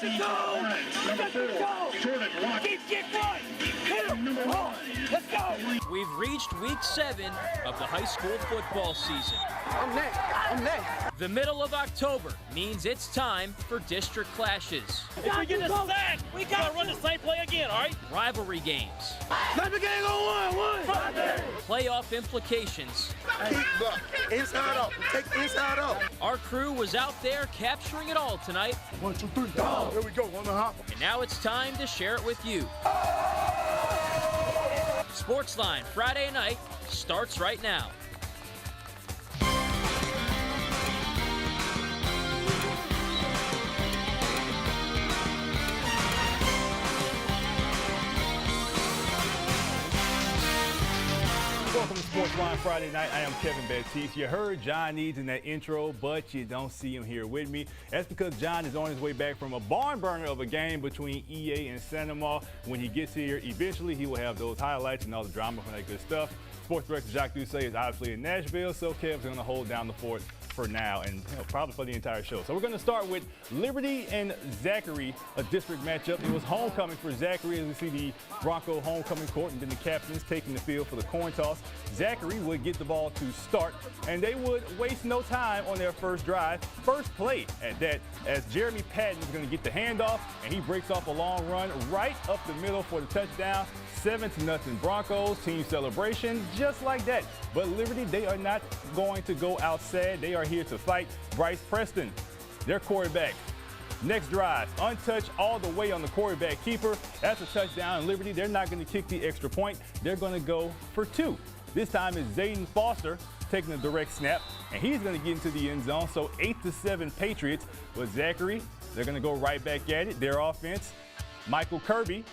Second goal! Second goal! Get right! Hit him! Hard! Let's go! We've reached week 7 of the high school football season. I'm next. The middle of October means it's time for district clashes. If we get a sack, we gotta run the same play again, all right? Rivalry games. Sniper game on one! Playoff implications. Keep block. Inside out. Take inside out. Our crew was out there capturing it all tonight. 1, 2, 3, down. Here we go. On the hop. And now it's time to share it with you. Sportsline Friday night starts right now. Welcome to Sportsline Friday night. I am Kevin Baptiste. You heard John Needs in that intro, but you don't see him here with me. That's because John is on his way back from a barn burner of a game between EA and Santa Ma. When he gets here, eventually he will have those highlights and all the drama from that good stuff. Sports director Jacques Doucet is obviously in Nashville, so Kev's going to hold down the fort for now and probably for the entire show. So we're going to start with Liberty and Zachary, a district matchup. It was homecoming for Zachary as we see the Bronco homecoming court and then the captains taking the field for the coin toss. Zachary would get the ball to start and they would waste no time on their first drive. First play at that as Jeremy Patton is going to get the handoff and he breaks off a long run right up the middle for the touchdown. 7-0 Broncos, team celebration, just like that. But Liberty, they are not going to go outside. They are here to fight. Bryce Preston, their quarterback. Next drive, untouched all the way on the quarterback keeper. That's a touchdown. And Liberty, they're not going to kick the extra point. They're going to go for 2. This time is Zayden Foster taking a direct snap, and he's going to get into the end zone. So 8-7 Patriots. With Zachary, they're going to go right back at it. Their offense, Michael Kirby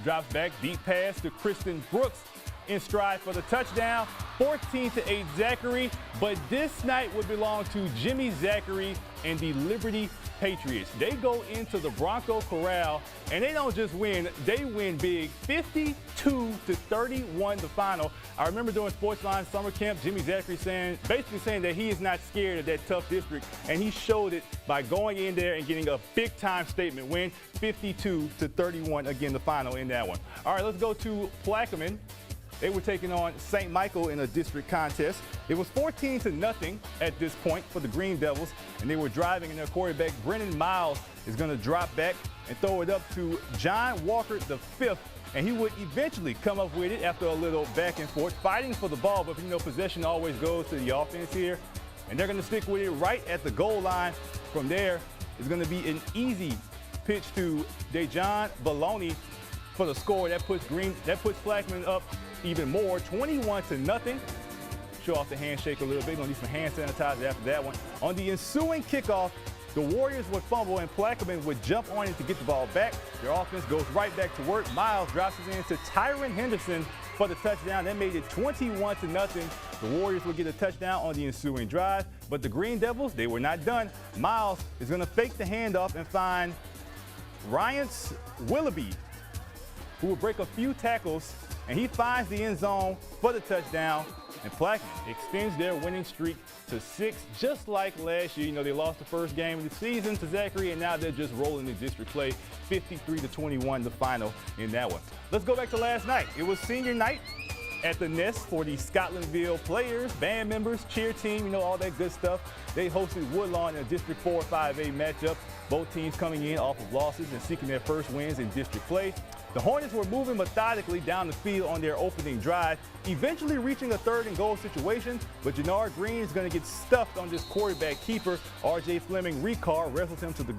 drops back, deep pass to Kristen Brooks in stride for the touchdown. 14-8 Zachary, but this night would belong to Jimmy Zachary and the Liberty Patriots. They go into the Bronco Corral, and they don't just win, they win big. 52-31 the final. I remember during Sportsline summer camp, Jimmy Zachary basically saying that he is not scared of that tough district, and he showed it by going in there and getting a big-time statement win. 52-31, again, the final in that one. All right, let's go to Plaquemine. They were taking on St. Michael in a district contest. It was 14-0 at this point for the Green Devils, and they were driving, and their quarterback, Brennan Miles, is going to drop back and throw it up to John Walker V, and he would eventually come up with it after a little back and forth, fighting for the ball, but you know, possession always goes to the offense here, and they're going to stick with it right at the goal line. From there, it's going to be an easy pitch to Dejon Baloney for the score. That puts Plaquemine up even more, 21-0. Show off the handshake a little bit. Gonna need some hand sanitizer after that one. On the ensuing kickoff, the Warriors would fumble and Plaquemine would jump on it to get the ball back. Their offense goes right back to work. Miles drops it in to Tyron Henderson for the touchdown. That made it 21-0. The Warriors would get a touchdown on the ensuing drive, but the Green Devils, they were not done. Miles is gonna fake the handoff and find Ryan Willoughby, who will break a few tackles, and he finds the end zone for the touchdown, and Plaquemine extends their winning streak to 6, just like last year. You know, they lost the first game of the season to Zachary, and now they're just rolling the district play. 53-21 the final in that one. Let's go back to last night. It was senior night at the Nest for the Scotlandville players, band members, cheer team, you know, all that good stuff. They hosted Woodlawn in a District 4-5A matchup. Both teams coming in off of losses and seeking their first wins in district play. The Hornets were moving methodically down the field on their opening drive, eventually reaching a 3rd and goal situation, but Jannard Green is going to get stuffed on this quarterback keeper. R.J. Fleming Ricard wrestles him to the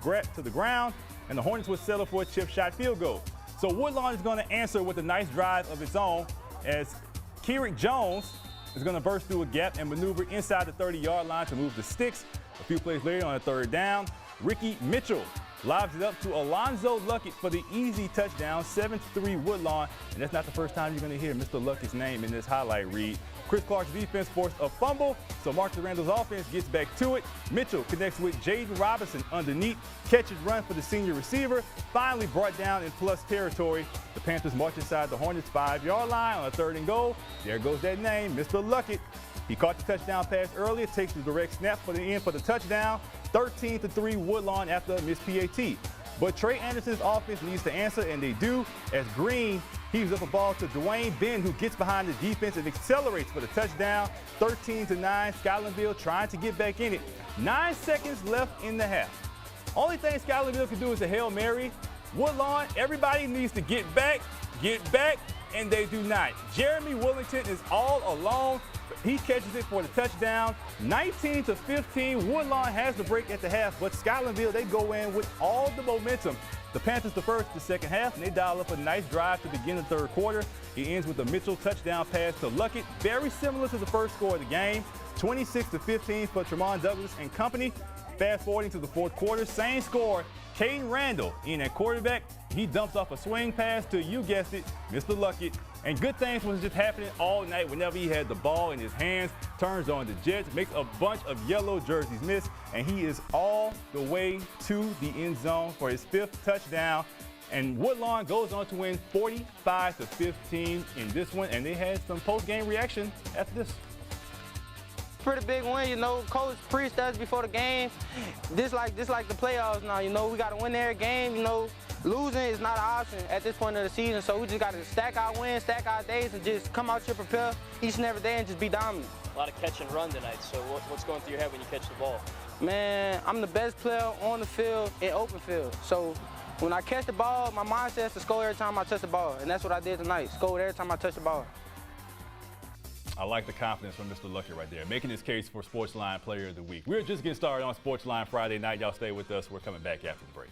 ground, and the Hornets would settle for a chip shot field goal. So Woodlawn is going to answer with a nice drive of its own as Kierick Jones is going to burst through a gap and maneuver inside the 30-yard line to move the sticks. A few plays later on a 3rd down, Ricky Mitchell lobs it up to Alonzo Luckett for the easy touchdown, 7-3 Woodlawn. And that's not the first time you're going to hear Mr. Luckett's name in this highlight read. Chris Clark's defense forced a fumble, so Marcus Randall's offense gets back to it. Mitchell connects with Jaden Robinson underneath. Catch and run for the senior receiver. Finally brought down in plus territory. The Panthers march inside the Hornets' 5-yard line on a 3rd and goal. There goes that name, Mr. Luckett. He caught the touchdown pass earlier, takes the direct snap for the end for the touchdown. 13-3 Woodlawn after a missed PAT. But Trey Anderson's offense needs to answer, and they do, as Green heaves up a ball to Dwayne Ben, who gets behind the defense and accelerates for the touchdown. 13-9, Scotlandville trying to get back in it. 9 seconds left in the half. Only thing Scotlandville can do is a Hail Mary. Woodlawn, everybody needs to get back, and they do not. Jeremy Willington is all alone. He catches it for the touchdown. 19-15, Woodlawn has the break at the half, but Scotlandville, they go in with all the momentum. The Panthers the first, the second half, and they dial up a nice drive to begin the third quarter. It ends with a Mitchell touchdown pass to Luckett, very similar to the first score of the game. 26-15 for Tremont Douglas and company. Fast forwarding to the fourth quarter, same score. Caden Randall in at quarterback. He dumps off a swing pass to, you guessed it, Mr. Luckett. And good things was just happening all night whenever he had the ball in his hands. Turns on the Jets, makes a bunch of yellow jerseys miss, and he is all the way to the end zone for his 5th touchdown. And Woodlawn goes on to win 45-15 in this one, and they had some post-game reaction after this. Pretty big win, you know. Coach preached us before the game. This like the playoffs now, you know. We got to win every game, you know. Losing is not an option at this point of the season, so we just got to stack our wins, stack our days, and just come out here prepared each and every day and just be dominant. A lot of catch and run tonight, so what's going through your head when you catch the ball? Man, I'm the best player on the field in open field. So when I catch the ball, my mindset is to score every time I touch the ball, and that's what I did tonight, scored every time I touch the ball. I like the confidence from Mr. Lutcher right there, making his case for Sportsline Player of the Week. We're just getting started on Sportsline Friday night. Y'all stay with us. We're coming back after the break.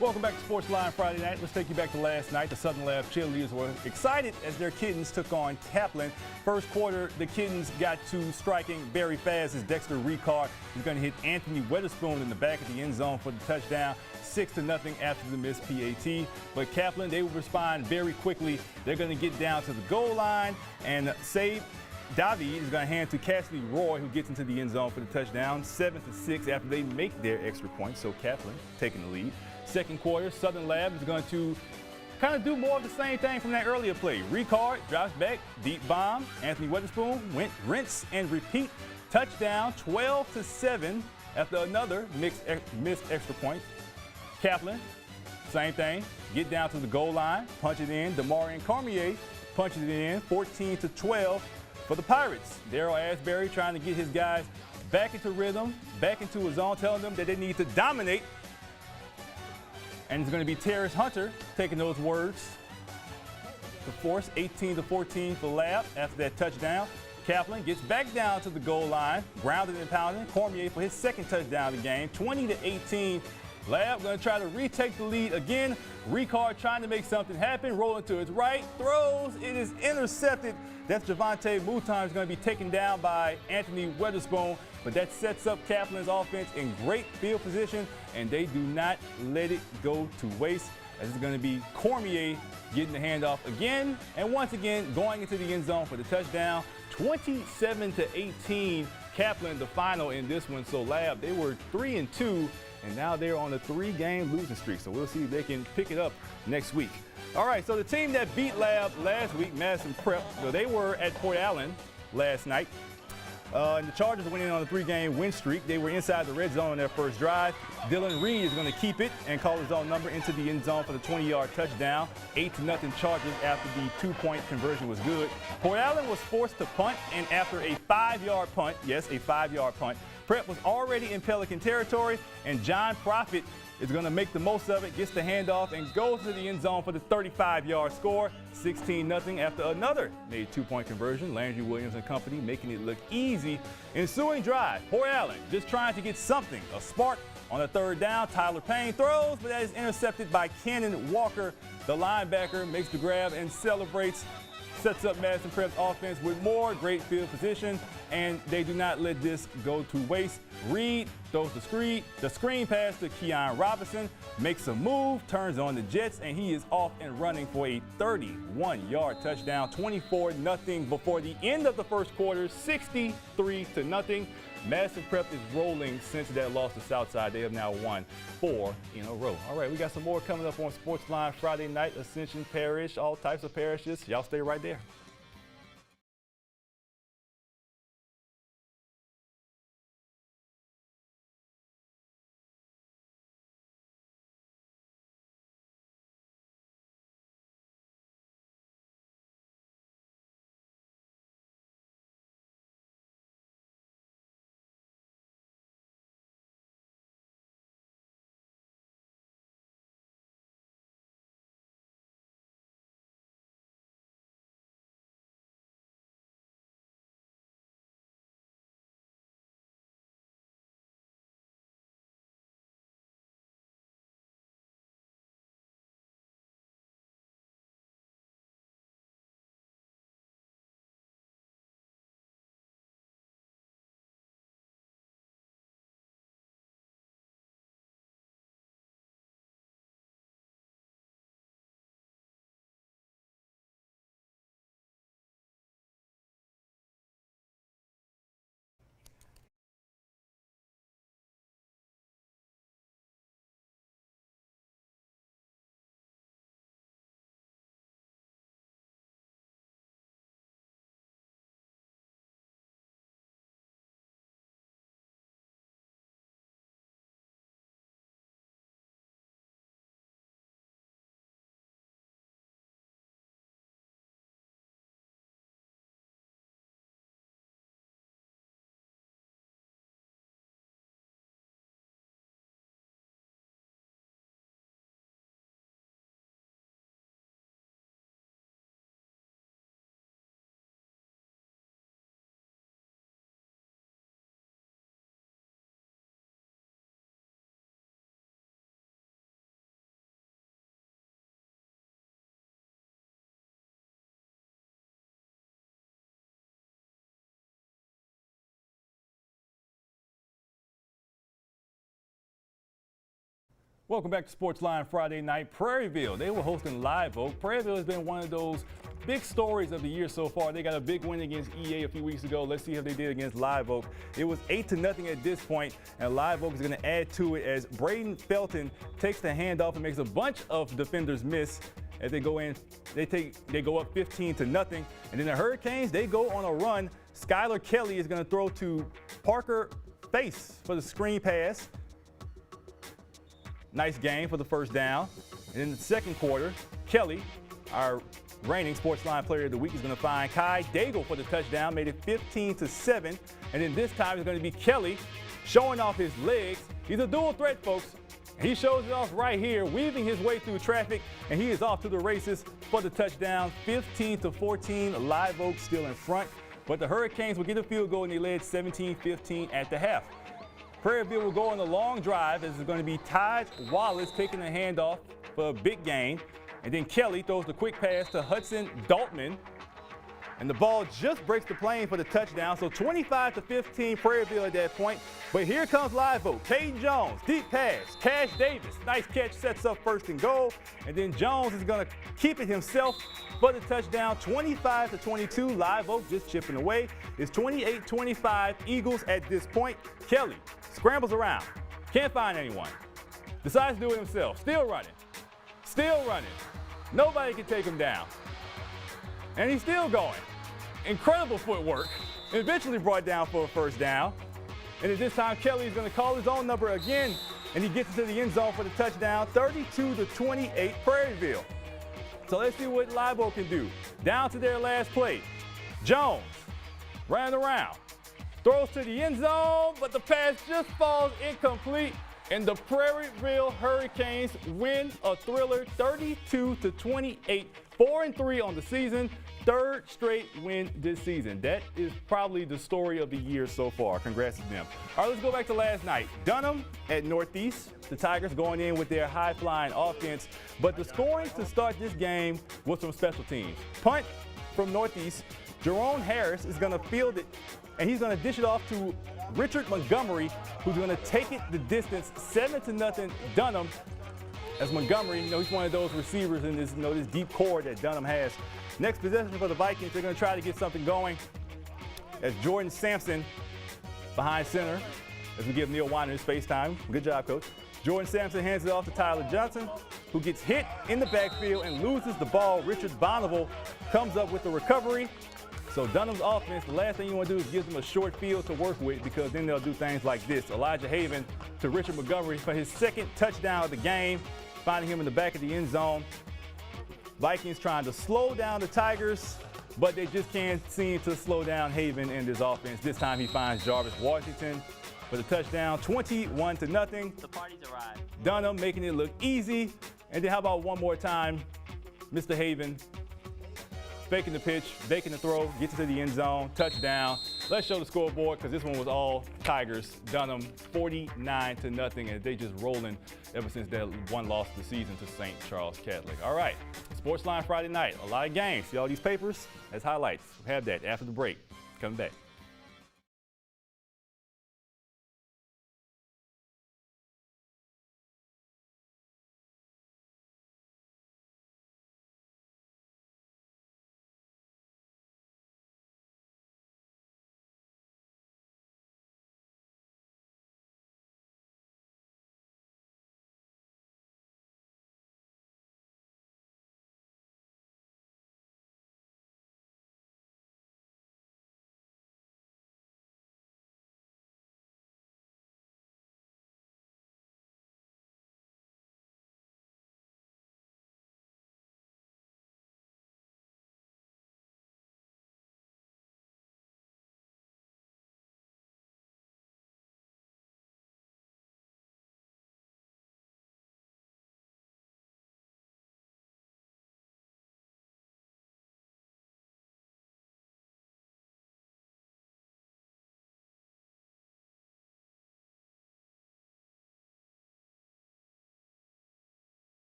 Welcome back to Sportsline Friday night. Let's take you back to last night. The Southern Lab cheerleaders were excited as their kittens took on Kaplan. First quarter, the kittens got to striking very fast as Dexter Ricard is going to hit Anthony Weatherspoon in the back of the end zone for the touchdown. 6-0 after the missed PAT. But Kaplan, they will respond very quickly. They're going to get down to the goal line and save. David is going to hand to Cassidy Roy, who gets into the end zone for the touchdown. 7-6 after they make their extra point. So Kaplan taking the lead. Second quarter, Southern Lab is going to kind of do more of the same thing from that earlier play. Ricard drops back, deep bomb. Anthony Weatherspoon went rinse and repeat. Touchdown, 12-7 after another missed extra point. Kaplan, same thing. Get down to the goal line, punch it in. Demarion Cormier punches it in, 14-12 for the Pirates. Darryl Asbury trying to get his guys back into rhythm, back into his zone, telling them that they need to dominate. And it's going to be Terrace Hunter taking those words. to force 18-14 for Lab after that touchdown. Kaplan gets back down to the goal line, grounded and pounding. Cormier for his second touchdown of the game, 20-18. Lab going to try to retake the lead again. Ricard trying to make something happen, rolling to his right, throws, it is intercepted. That's Javante Mouton is going to be taken down by Anthony Weatherspoon, but that sets up Kaplan's offense in great field position, and they do not let it go to waste. This is going to be Cormier getting the handoff again, and once again going into the end zone for the touchdown. 27-18, Kaplan the final in this one. So Lab, they were 3-2, and now they're on a 3-game losing streak. So we'll see if they can pick it up next week. All right, so the team that beat Lab last week, Madison Prep, so they were at Port Allen last night. And the Chargers went in on a 3-game win streak. They were inside the red zone on their first drive. Dylan Reed is going to keep it and call his own number into the end zone for the 20-yard touchdown. 8-0 Chargers after the 2-point conversion was good. Port Allen was forced to punt, and after a 5-yard punt, yes, a 5-yard punt, Prep was already in Pelican territory, and John Profit is going to make the most of it, gets the handoff, and goes to the end zone for the 35-yard score. 16-0 after another made 2-point conversion. Landry Williams and company making it look easy. Ensuing drive, Port Allen just trying to get something, a spark on a third down. Tyler Payne throws, but that is intercepted by Cannon Walker. The linebacker makes the grab and celebrates. Sets up Madison Prep's offense with more great field position, and they do not let this go to waste. Reed throws the screen pass to Keon Robinson, makes a move, turns on the Jets, and he is off and running for a 31-yard touchdown. 24-0 before the end of the first quarter, 63-0. Madison Prep is rolling since that loss to Southside. They have now won 4 in a row. All right, we got some more coming up on Sportsline Friday night. Ascension Parish, all types of parishes. Y'all stay right there. Welcome back to Sportsline Friday night. Prairieville, they were hosting Live Oak. Prairieville has been one of those big stories of the year so far. They got a big win against EA a few weeks ago. Let's see how they did against Live Oak. It was 8-0 at this point, and Live Oak is going to add to it as Braden Felton takes the handoff and makes a bunch of defenders miss. As they go in, they go up 15-0, and then the Hurricanes, they go on a run. Skylar Kelly is going to throw to Parker Face for the screen pass. Nice game for the first down. And in the second quarter, Kelly, our reigning Sportsline Player of the Week, is going to find Kai Daigle for the touchdown, made it 15-7. And then this time it's going to be Kelly showing off his legs. He's a dual threat, folks. He shows it off right here, weaving his way through traffic, and he is off to the races for the touchdown. 15-14, Live Oak still in front, but the Hurricanes will get a field goal, and they led 17-15 at the half. Prairieville will go on a long drive, as it's going to be Taj Wallace taking the handoff for a big gain, and then Kelly throws the quick pass to Hudson Daltman, and the ball just breaks the plane for the touchdown. So 25-15 Prairieville at that point. But here comes Live Oak. Caden Jones, deep pass. Cash Davis, nice catch, sets up 1st and goal. And then Jones is going to keep it himself for the touchdown. 25-22, Live Oak just chipping away. It's 28-25 Eagles at this point. Kelly scrambles around, can't find anyone. Decides to do it himself. Still running. Nobody can take him down. And he's still going. Incredible footwork. Eventually brought down for a 1st down. And at this time, Kelly is going to call his own number again, and he gets into the end zone for the touchdown. 32-28 Prairieville. So let's see what Live Oak can do. Down to their last play. Jones ran around, throws to the end zone, but the pass just falls incomplete. And the Prairieville Hurricanes win a thriller, 32-28, 4-3 on the season, 3rd straight win this season. That is probably the story of the year so far. Congrats to them. All right, let's go back to last night. Dunham at Northeast. The Tigers going in with their high-flying offense, but the scoring to start this game was from special teams. Punt from Northeast. Jerome Harris is going to field it, and he's going to dish it off to Richard Montgomery, who's going to take it the distance, 7-0 Dunham. As Montgomery, he's one of those receivers in this, this deep core that Dunham has. Next possession for the Vikings, they're going to try to get something going. As Jordan Sampson behind center, as we give Neil Weiner his face time. Good job, Coach. Jordan Sampson hands it off to Tyler Johnson, who gets hit in the backfield and loses the ball. Richard Bonneville comes up with the recovery. So Dunham's offense, the last thing you want to do is give them a short field to work with, because then they'll do things like this. Elijah Haven to Richard Montgomery for his 2nd touchdown of the game, finding him in the back of the end zone. Vikings trying to slow down the Tigers, but they just can't seem to slow down Haven in this offense. This time he finds Jarvis Washington for the touchdown, 21-0. The party's arrived. Dunham making it look easy. And then how about one more time, Mr. Haven faking the pitch, faking the throw, gets into the end zone, touchdown. Let's show the scoreboard, because this one was all Tigers. Dunham 49-0, and they just rolling ever since that one loss of the season to St. Charles Catholic. All right, Sportsline Friday night, a lot of games. See all these papers? That's highlights. We'll have that after the break. Coming back.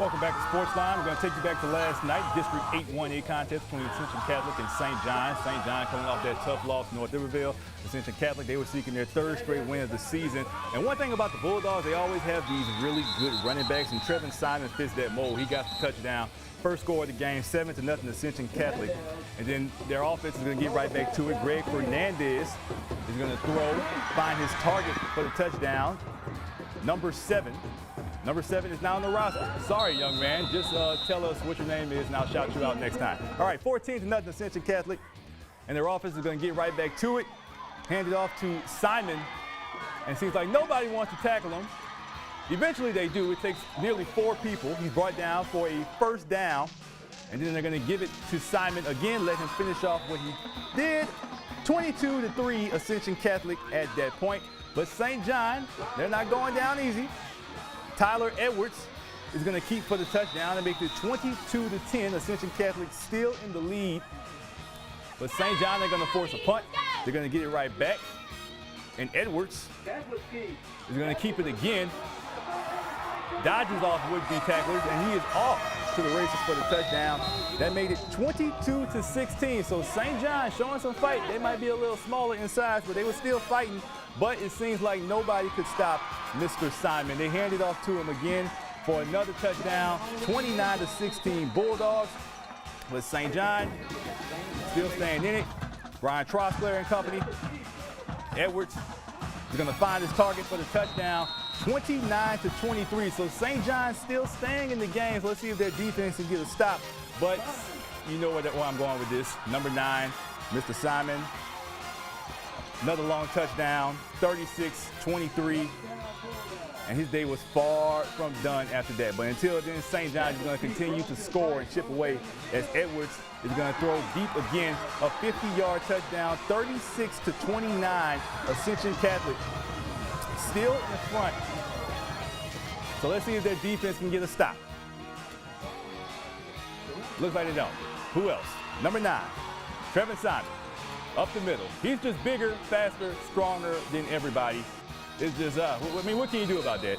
Welcome back to Sportsline. We're going to take you back to last night, District 8-1A contest between Ascension Catholic and St. John. St. John coming off that tough loss to North Riverville. Ascension Catholic, they were seeking their third straight win of the season. And one thing about the Bulldogs, they always have these really good running backs, and Trevin Simon fits that mold. He got the touchdown. First score of the game, 7-0 Ascension Catholic. And then their offense is going to get right back to it. Greg Fernandez is going to throw, find his target for the touchdown. Number 7. Number 7 is now on the roster. Sorry, young man. Just tell us what your name is, and I'll shout you out next time. All right, 14-0 Ascension Catholic. And their offense is going to get right back to it. Hand it off to Simon. And it seems like nobody wants to tackle him. Eventually they do. It takes nearly 4 people. He's brought down for a first down. And then they're going to give it to Simon again, let him finish off what he did. 22-3 Ascension Catholic at that point. But St. John, they're not going down easy. Tyler Edwards is going to keep for the touchdown and make it 22-10. Ascension Catholic still in the lead. But St. John, they're going to force a punt. They're going to get it right back. And Edwards is going to keep it again. Dodges off would-be tacklers, and he is off to the races for the touchdown. That made it 22-16. So St. John showing some fight. They might be a little smaller in size, but they were still fighting. But it seems like nobody could stop Mr. Simon. They handed off to him again for another touchdown, 29-16 Bulldogs. But St. John still staying in it. Brian Trostler and company. Edwards is going to find his target for the touchdown, 29-23. So St. John still staying in the game. So let's see if their defense can get a stop. But you know where I'm going with this. Number 9, Mr. Simon. Another long touchdown, 36-23. And his day was far from done after that. But until then, St. John is going to continue to score and chip away as Edwards is going to throw deep again. A 50-yard touchdown, 36-29. Ascension Catholic still in front. So let's see if their defense can get a stop. Looks like they don't. Who else? Number 9, Trevin Simon. Up the middle. He's just bigger, faster, stronger than everybody. It's just, I mean, what can you do about that?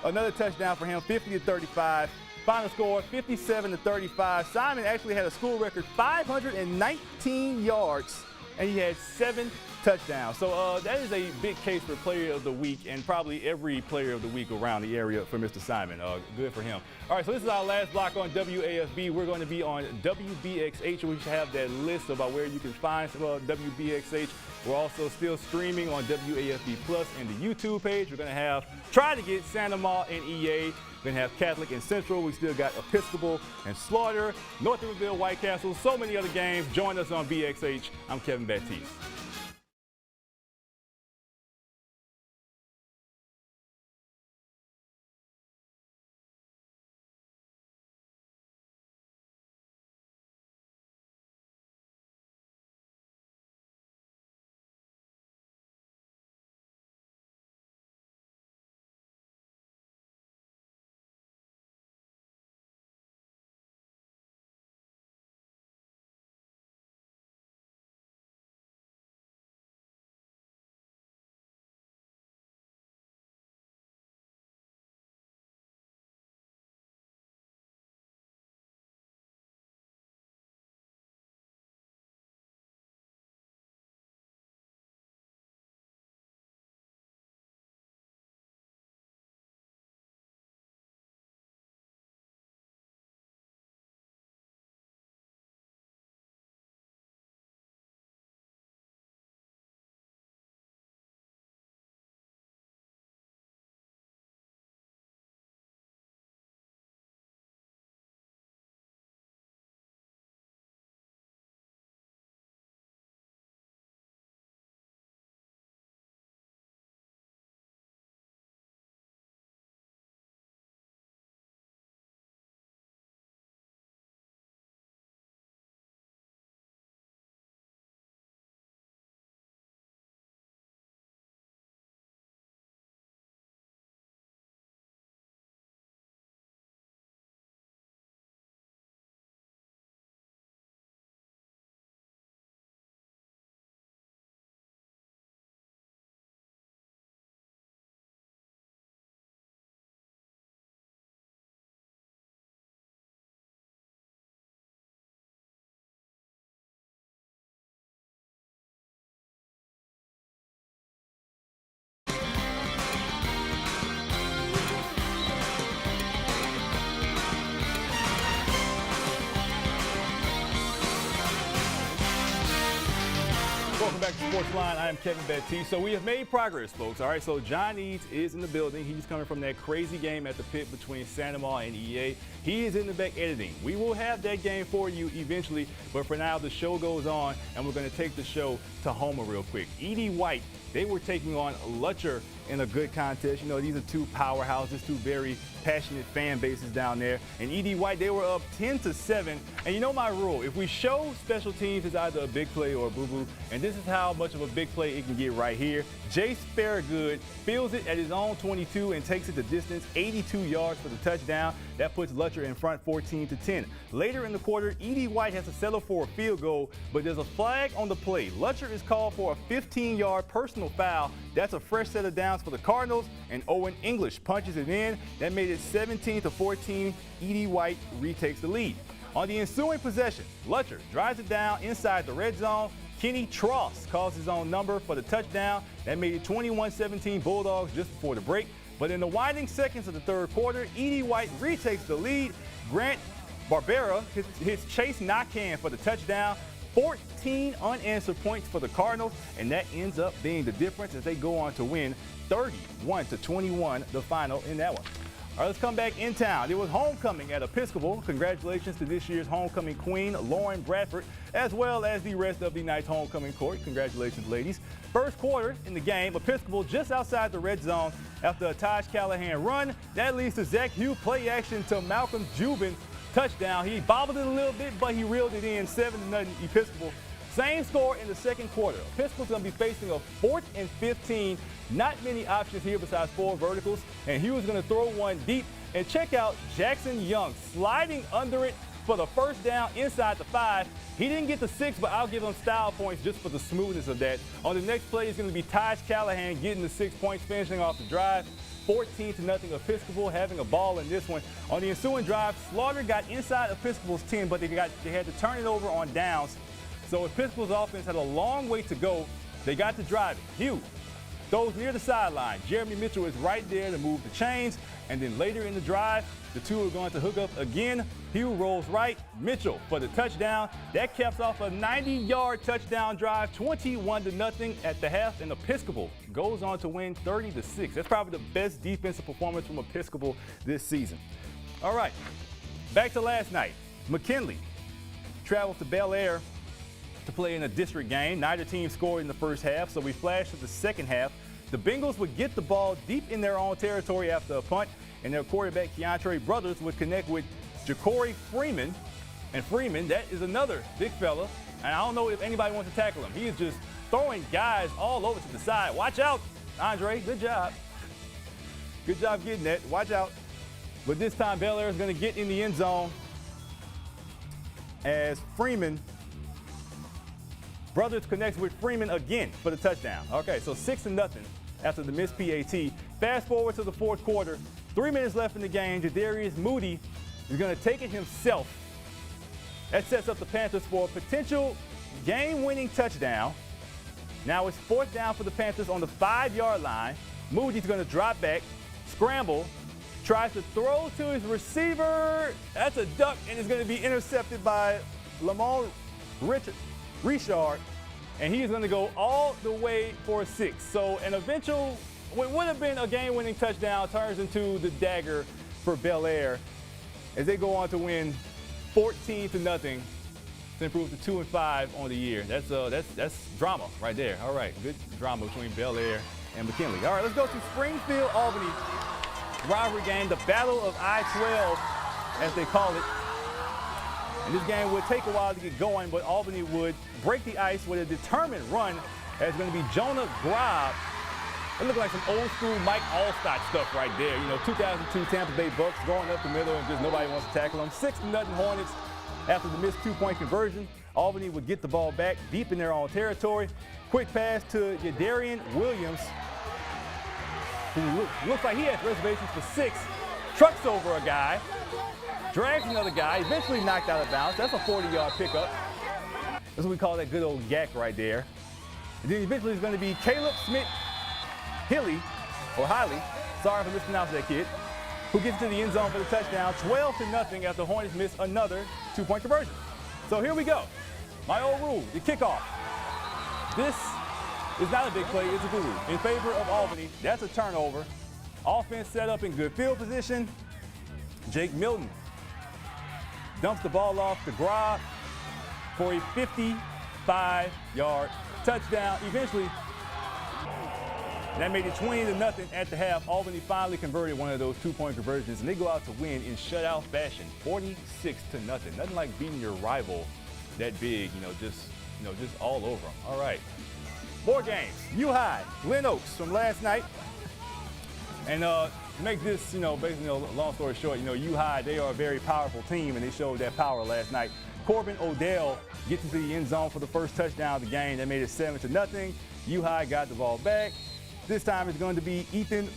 Another touchdown for him, 50-35. Final score, 57-35. Simon actually had a school record 519 yards, and he had 7 touchdowns. So that is a big case for Player of the Week, and probably every Player of the Week around the area for Mr. Simon. Good for him. All right, so this is our last block on WAFB. We're going to be on WBXH. We should have that list about where you can find WBXH. We're also still streaming on WAFB Plus and the YouTube page. We're going to try to get Santa Ma and EA. We're going to have Catholic and Central. We still got Episcopal and Slaughter, North Riverville, White Castle, so many other games. Join us on BXH. I'm Kevin Baptiste. Sportsline, I am Kevin Baptiste. So we have made progress, folks. All right, so John Eads is in the building. He's coming from that crazy game at the pit between Santa Maria and EA. He is in the back editing. We will have that game for you eventually, but for now, the show goes on, and we're going to take the show to Homer real quick. Edie White, they were taking on Lutcher in a good contest. You know, these are two powerhouses, two very passionate fan bases down there. And Edie White, they were up 10-7. And you know my rule, if we show special teams as either a big play or a boo-boo, and this is how much of a big play it can get right here. Jace Farragood fields it at his own 22 and takes it the distance, 82 yards for the touchdown. That puts Lutcher in front 14-10. Later in the quarter, Edie White has to settle for a field goal, but there's a flag on the play. Lutcher is called for a 15-yard personal foul. That's a fresh set of downs for the Cardinals, and Owen English punches it in. That made it 17-14. Edie White retakes the lead. On the ensuing possession, Lutcher drives it down inside the red zone. Kenny Tross calls his own number for the touchdown. That made it 21-17 Bulldogs just before the break. But in the winding seconds of the third quarter, Edie White retakes the lead. Grant Barbera hits Chase Knockhand for the touchdown. 14 unanswered points for the Cardinals, and that ends up being the difference as they go on to win 31-21, the final in that one. All right, let's come back in town. It was homecoming at Episcopal. Congratulations to this year's homecoming queen, Lauren Bradford, as well as the rest of the Nite's homecoming court. Congratulations, ladies. First quarter in the game, Episcopal just outside the red zone after a Taj Callahan run. That leads to Zach Hugh play action to Malcolm Jubin. Touchdown. He bobbled it a little bit, but he reeled it in 7-0 Episcopal. Same score in the second quarter. Episcopal's going to be facing a 4th and 15. Not many options here besides 4 verticals. And he was going to throw one deep. And check out Jackson Young sliding under it for the first down inside the 5. He didn't get the 6, but I'll give him style points just for the smoothness of that. On the next play, it's going to be Taj Callahan getting the 6 points, finishing off the drive. 14-0 Episcopal, having a ball in this one. On the ensuing drive, Slaughter got inside Episcopal's 10, but they had to turn it over on downs. So Episcopal's offense had a long way to go. They got to driving. Hugh throws near the sideline. Jeremy Mitchell is right there to move the chains. And then later in the drive, the two are going to hook up again. Hugh rolls right. Mitchell for the touchdown. That caps off a 90-yard touchdown drive, 21-0 at the half. And Episcopal goes on to win 30-6. That's probably the best defensive performance from Episcopal this season. All right, back to last night. McKinley traveled to Belaire to play in a district game. Neither team scored in the first half, so we flash to the second half. The Bengals would get the ball deep in their own territory after a punt, and their quarterback, Keontre Brothers, would connect with Ja'Cory Freeman. And Freeman, that is another big fella, and I don't know if anybody wants to tackle him. He is just throwing guys all over to the side. Watch out, Andre, good job. Good job getting that, watch out. But this time, Belaire is going to get in the end zone as Brothers connects with Freeman again for the touchdown. Okay, so 6-0 after the missed PAT. Fast forward to the fourth quarter. 3 minutes left in the game. Jadarius Moody is going to take it himself. That sets up the Panthers for a potential game-winning touchdown. Now it's 4th down for the Panthers on the 5-yard line. Moody's going to drop back, scramble, tries to throw to his receiver. That's a duck, and it's going to be intercepted by Lamont Richard, and he's going to go all the way for a 6. So an eventual, what would have been a game-winning touchdown turns into the dagger for Belaire as they go on to win 14-0 to improve to 2-5 on the year. That's drama right there. All right, good drama between Belaire and McKinley. All right, let's go to Springfield, Albany rivalry game, the Battle of I-12, as they call it. And this game would take a while to get going, but Albany would break the ice with a determined run. It's going to be Jonah Grob. It looked like some old school Mike Allstott stuff right there. You know, 2002 Tampa Bay Bucks going up the middle and just nobody wants to tackle them. 6-0 Hornets after the missed 2-point conversion. Albany would get the ball back deep in their own territory. Quick pass to Yadarian Williams, who looks like he has reservations for 6. Trucks over a guy. Drags another guy, eventually knocked out of bounds. That's a 40-yard pickup. That's what we call that good old yak right there. And then eventually it's going to be Caleb Smith Hilly, sorry for mispronouncing that kid, who gets to the end zone for the touchdown, 12-0 after Hornets miss another 2-point conversion. So here we go. My old rule, the kickoff. This It's not a big play, it's a guru. In favor of Albany, that's a turnover. Offense set up in good field position. Jake Milton dumps the ball off to Grob for a 55-yard touchdown. Eventually, that made it 20-0 at the half. Albany finally converted one of those two-point conversions, and they go out to win in shutout fashion, 46-0. Nothing like beating your rival that big, just all over them. All right, more games. U-High, Glen Oaks from last night, and to make this, basically, long story short, U-High, they are a very powerful team, and they showed that power last night. Corbin Odell gets into the end zone for the first touchdown of the game. That made it 7-0. U-High got the ball back. This time it's going to be Sage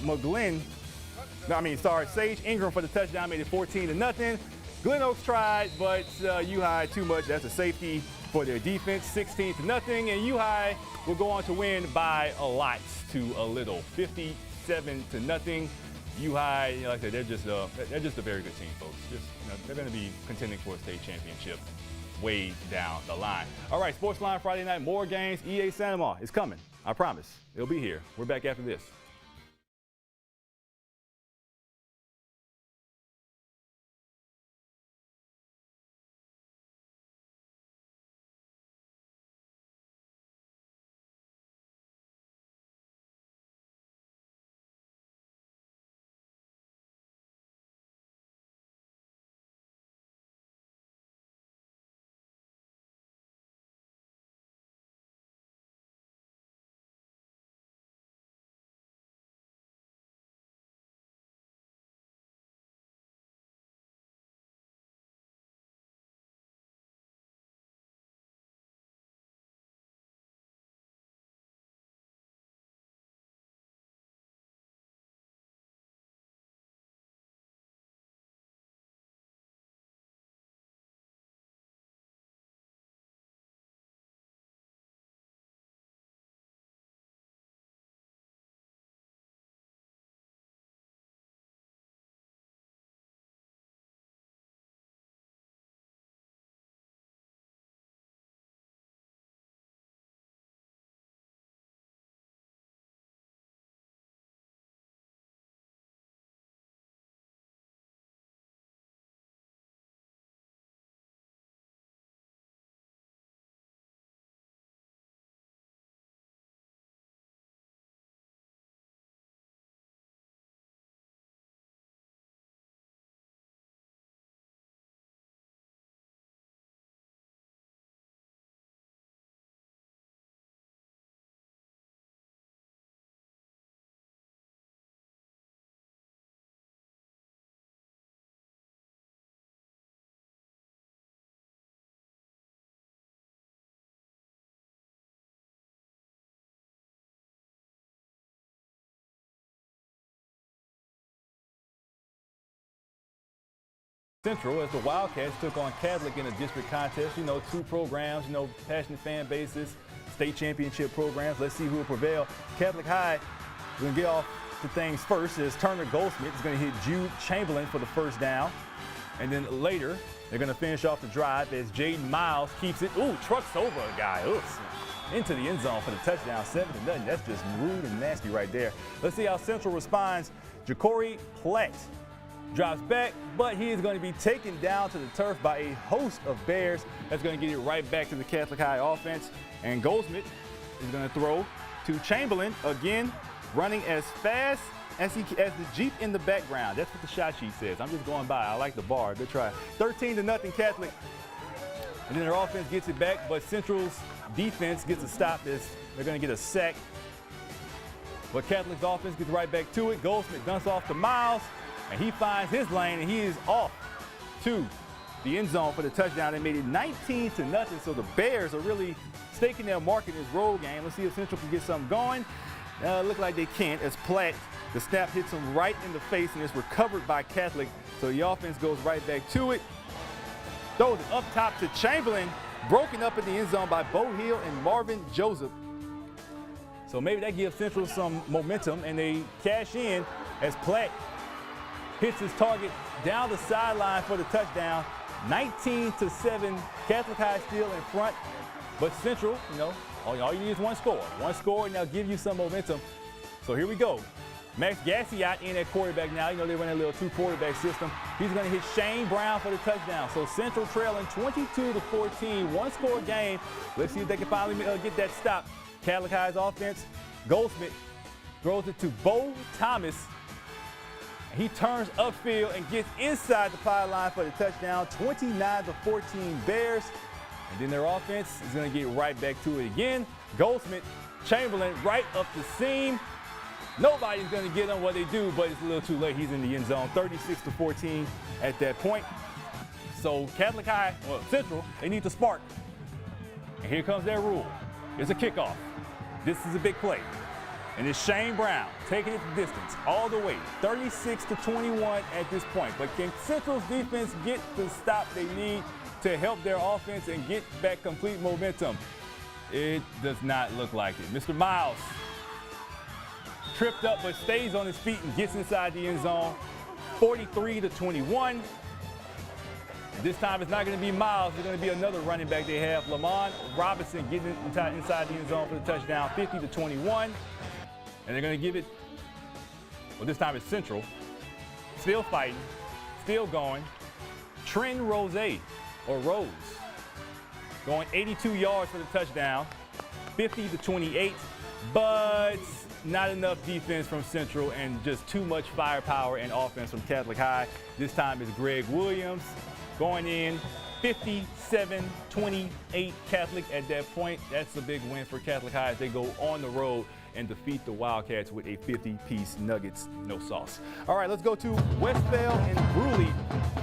Ingram for the touchdown, made it 14-0. Glen Oaks tried, but U-High too much. That's a safety for their defense, 16-0. And U-High will go on to win by a lot to a little, 57-0. U-High, like I said, they're just a very good team, folks. They're going to be contending for a state championship way down the line. All right, Sportsline Friday night, more games. EA Santa Mar is coming. I promise. It'll be here. We're back after this. Central as the Wildcats took on Catholic in a district contest. Two programs, passionate fan bases, state championship programs. Let's see who will prevail. Catholic High, we're going to get off to things first as Turner Goldsmith is going to hit Jude Chamberlain for the first down. And then later, they're going to finish off the drive as Jaden Miles keeps it. Ooh, trucks over a guy. Into the end zone for the touchdown, 7-0. That's just rude and nasty right there. Let's see how Central responds. Ja'Cory Platt drops back, but he is going to be taken down to the turf by a host of Bears. That's going to get it right back to the Catholic High offense. And Goldsmith is going to throw to Chamberlain, again, running as fast as the Jeep in the background. That's what the shot sheet says. I'm just going by. I like the bar. Good try. 13-0 Catholic. And then their offense gets it back, but Central's defense gets a stop as they're going to get a sack. But Catholic's offense gets right back to it. Goldsmith dumps off to Miles, and he finds his lane, and he is off to the end zone for the touchdown. They made it 19-0, so the Bears are really staking their mark in this road game. Let's see if Central can get something going. Look like they can't, as Platt, the snap hits him right in the face, and it's recovered by Catholic, so the offense goes right back to it. Throws it up top to Chamberlain, broken up in the end zone by Bo Hill and Marvin Joseph. So maybe that gives Central some momentum, and they cash in as Platt hits his target down the sideline for the touchdown. 19-7, Catholic High still in front, but Central, All you need is one score. One score, and they'll give you some momentum. So here we go. Max Gassiot in at quarterback now. You know they run a little two-quarterback system. He's going to hit Shane Brown for the touchdown. So Central trailing 22-14, one-score game. Let's see if they can finally get that stop. Catholic High's offense, Goldsmith throws it to Bo Thomas. He turns upfield and gets inside the pylon for the touchdown, 29-14 Bears. And then their offense is going to get right back to it again. Goldsmith, Chamberlain right up the seam. Nobody's going to get on what they do, but it's a little too late. He's in the end zone, 36-14 at that point. So Catholic High, well, Central, they need to spark. And here comes their rule. It's a kickoff. This is a big play. And it's Shane Brown taking it the distance all the way, 36-21 at this point. But can Central's defense get the stop they need to help their offense and get back complete momentum? It does not look like it. Mr. Miles tripped up but stays on his feet and gets inside the end zone, 43-21. This time it's not going to be Miles. It's going to be another running back they have. Lamont Robinson getting inside the end zone for the touchdown, 50-21. And they're going to give it, well, this time it's Central. Still fighting, still going. Trent Rose, going 82 yards for the touchdown, 50-28. But not enough defense from Central and just too much firepower and offense from Catholic High. This time it's Greg Williams going in, 57-28 Catholic at that point. That's a big win for Catholic High as they go on the road and defeat the Wildcats with a 50-piece nuggets, no sauce. All right, let's go to Westvale and Brusly.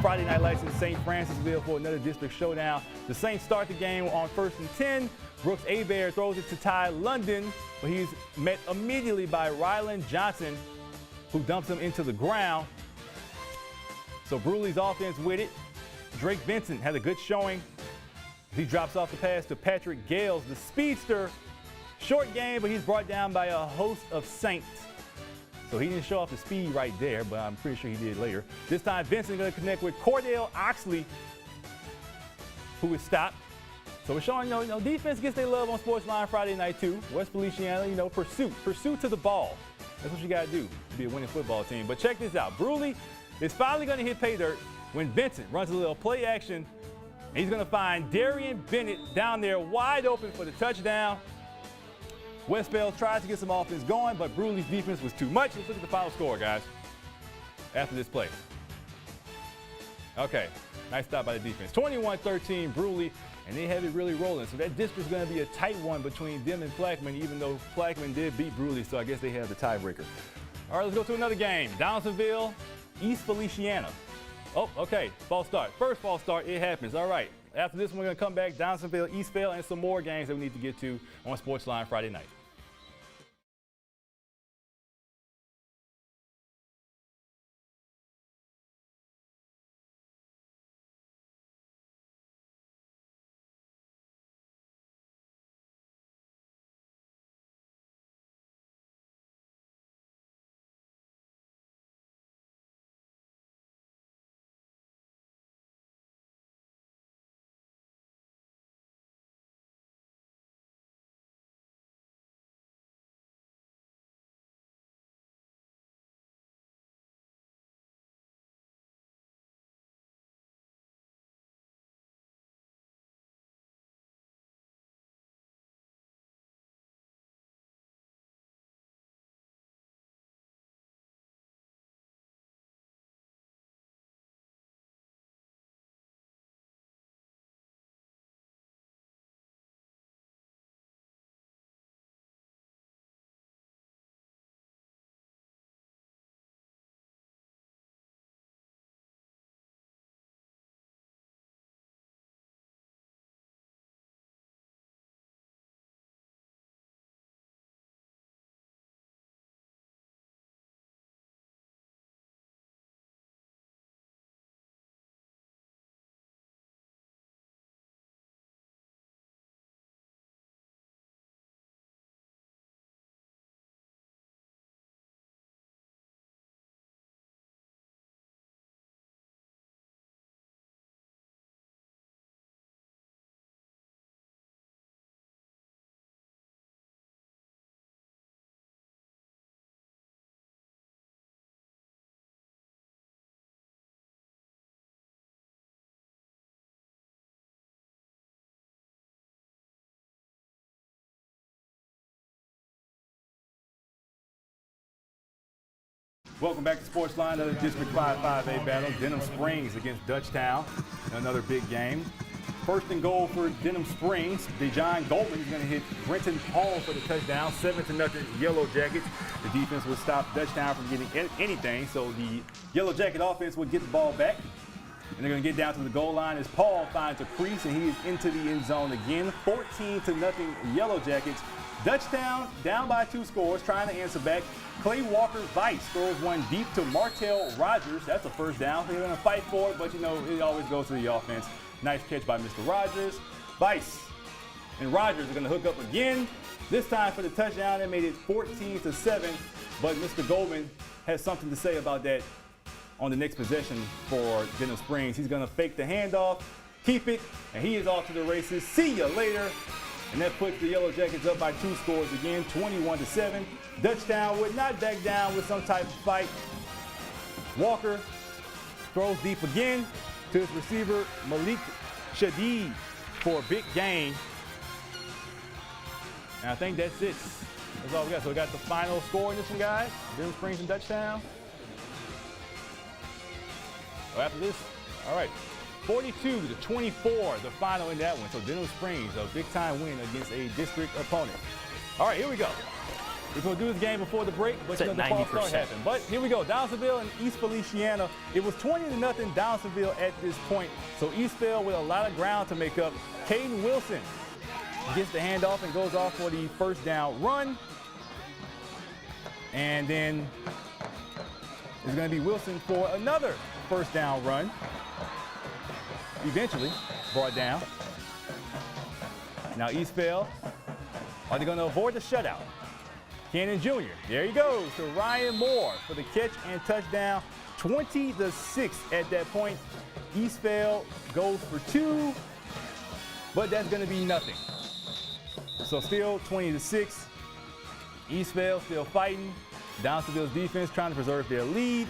Friday night lights in St. Francisville for another district showdown. The Saints start the game on 1st and 10. Brooks Abear throws it to Ty London, but he's met immediately by Ryland Johnson, who dumps him into the ground. So Brusly's offense with it. Drake Vincent had a good showing. He drops off the pass to Patrick Gales, the speedster. Short game, but he's brought down by a host of Saints. So he didn't show off the speed right there, but I'm pretty sure he did later. This time, Vincent going to connect with Cordell Oxley, who is stopped. So we're showing, defense gets their love on Sportsline Friday night too. West Feliciana, pursuit to the ball. That's what you got to do to be a winning football team. But check this out. Brusly is finally going to hit pay dirt when Vincent runs a little play action. And he's going to find Darian Bennett down there wide open for the touchdown. Westvale tries to get some offense going, but Brusly's defense was too much. Let's look at the final score, guys, after this play. Okay, nice stop by the defense. 21-13 Brusly, and they have it really rolling. So that district's going to be a tight one between them and Plaquemine, even though Plaquemine did beat Brusly, so I guess they have the tiebreaker. All right, let's go to another game. Donaldsonville, East Feliciana. Oh, okay, false start. First false start, it happens. All right. After this, we're going to come back, Donaldsonville, Eastvale, and some more games that we need to get to on Sportsline Friday night. Welcome back to Sportsline, another District 5-5A battle. Denham Springs against Dutchtown, another big game. First and goal for Denham Springs. DeJohn Goldman is going to hit Brenton Hall for the touchdown. 7-0 Yellow Jackets. The defense would stop Dutchtown from getting anything, so the Yellow Jacket offense would get the ball back. And they're going to get down to the goal line as Paul finds a crease, and he is into the end zone again. 14-0 Yellow Jackets. Dutchtown down by 2 scores, trying to answer back. Clay Walker-Vice throws one deep to Martell Rogers. That's a first down. They're going to fight for it, but, you know, it always goes to the offense. Nice catch by Mr. Rogers. Vice and Rogers are going to hook up again. This time for the touchdown. They made it 14-7, but Mr. Goldman has something to say about that on the next possession for Denham Springs. He's going to fake the handoff, keep it, and he is off to the races. See ya later. And that puts the Yellow Jackets up by 2 scores again, 21-7. Dutchtown would not back down with some type of fight. Walker throws deep again to his receiver, Malik Shadid, for a big gain. And I think that's it. That's all we got. So we got the final score in this one, guys. Denham Springs and Dutchtown. Oh, after this, all right. 42-24, the final in that one. So Denham Springs, a big-time win against a district opponent. All right, here we go. We're going to do this game before the break, but you know, the false start happened. But here we go. Donaldsonville and East Feliciana. It was 20-0 Donaldsonville at this point. So Eastville with a lot of ground to make up. Caden Wilson gets the handoff and goes off for the first down run. And then it's going to be Wilson for another first down run. Eventually brought down. Now Eastville, are they going to avoid the shutout? Cannon Jr., there he goes to Ryan Moore for the catch and touchdown. 20-6 at that point. Eastville goes for 2, but that's going to be nothing. So still 20-6. Eastville still fighting. Donaldsonville's defense trying to preserve their lead.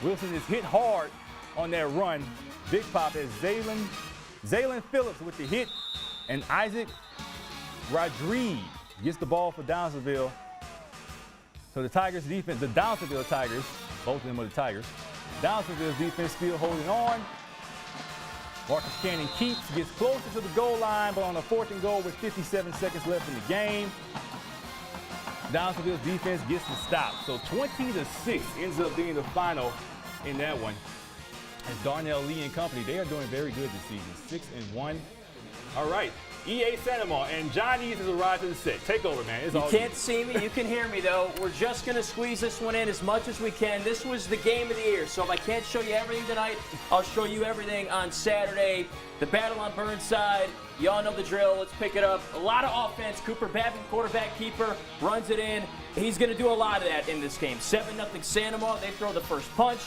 Wilson is hit hard on that run. Big pop as Zaylen Phillips with the hit, and Isaac Rodriguez gets the ball for Donaldsonville. So the Tigers defense, the Donaldsonville Tigers, both of them are the Tigers. Donaldsonville's defense still holding on. Marcus Cannon keeps, gets closer to the goal line, but on a 4th and goal with 57 seconds left in the game, Donaldsonville's defense gets the stop. So 20-6 ends up being the final in that one. As Darnell Lee and company, they are doing very good this season, 6-1. All right, EA Santamar and John East has arrived to the set. Take over, man. It's you all can't see me, you can hear me though. We're just gonna squeeze this one in as much as we can. This was the game of the year, so if I can't show you everything tonight, I'll show you everything on Saturday. The battle on Burnside, y'all know the drill. Let's pick it up. A lot of offense. Cooper Babin, quarterback keeper, runs it in. He's gonna do a lot of that in this game. 7-0 Santamar. They throw the first punch.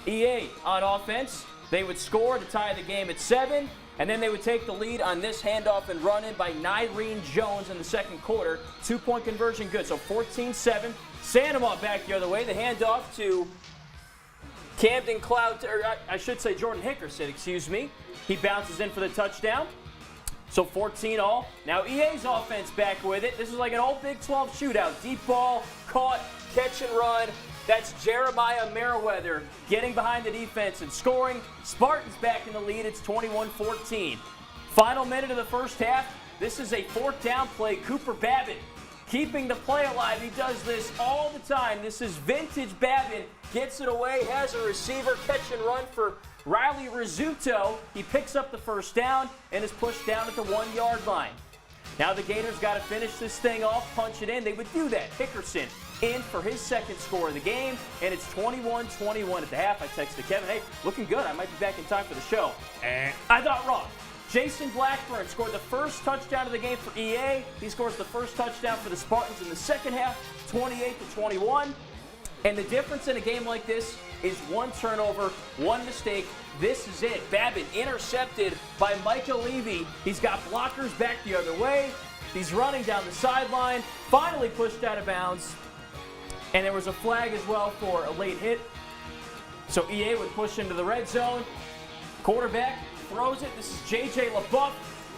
EA on offense, they would score to tie the game at 7, and then they would take the lead on this handoff and run in by Nyreen Jones in the second quarter. 2-point conversion good, so 14-7. Santamar back the other way. The handoff to Camden Cloud, or I should say Jordan Hickerson, excuse me. He bounces in for the touchdown. So 14-all. Now EA's offense back with it. This is like an old Big 12 shootout. Deep ball, caught, catch and run. That's Jeremiah Merriweather getting behind the defense and scoring. Spartans back in the lead. It's 21-14. Final minute of the first half. This is a 4th down play. Cooper Babin keeping the play alive. He does this all the time. This is vintage Babin. Gets it away, has a receiver, catch and run for Riley Rizzuto. He picks up the first down and is pushed down at the 1-yard line. Now the Gators got to finish this thing off, punch it in. They would do that. Hickerson in for his second score of the game, and it's 21-21 at the half. I texted Kevin, hey, looking good. I might be back in time for the show. And I thought wrong. Jason Blackburn scored the first touchdown of the game for EA. He scores the first touchdown for the Spartans in the second half, 28-21. And the difference in a game like this is 1 turnover, 1 mistake. This is it. Babin intercepted by Micah Levy. He's got blockers back the other way. He's running down the sideline, finally pushed out of bounds. And there was a flag as well for a late hit. So EA would push into the red zone. Quarterback throws it. This is J.J. LaBeouf,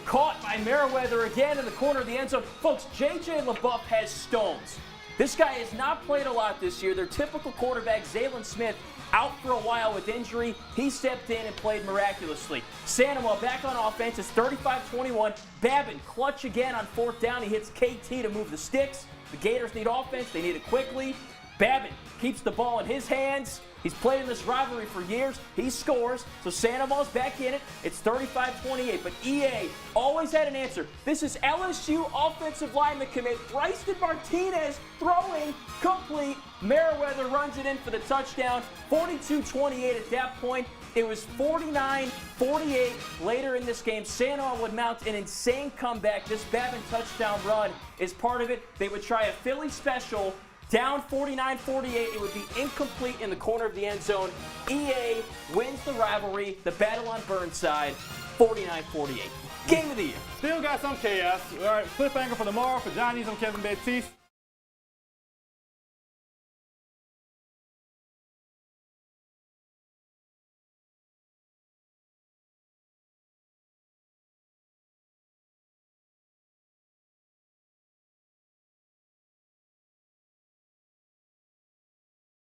caught by Merriweather again in the corner of the end zone. Folks, J.J. LaBeouf has stones. This guy has not played a lot this year. Their typical quarterback, Zaylen Smith, out for a while with injury. He stepped in and played miraculously. Sandoval back on offense. It's 35-21. Babin clutch again on 4th down. He hits KT to move the sticks. The Gators need offense. They need it quickly. Babin keeps the ball in his hands. He's played in this rivalry for years. He scores. So Sandoval's back in it. It's 35-28. But EA always had an answer. This is LSU offensive lineman commit Bryson Martinez throwing complete. Meriwether runs it in for the touchdown. 42-28 at that point. It was 49-48 later in this game. Sandoval would mount an insane comeback. This Babin touchdown run is part of it. They would try a Philly special. Down 49-48, it would be incomplete in the corner of the end zone. EA wins the rivalry, the battle on Burnside, 49-48. Game of the year. Still got some chaos. All right, cliffhanger for tomorrow. For Johnny's, I'm Kevin Baptiste.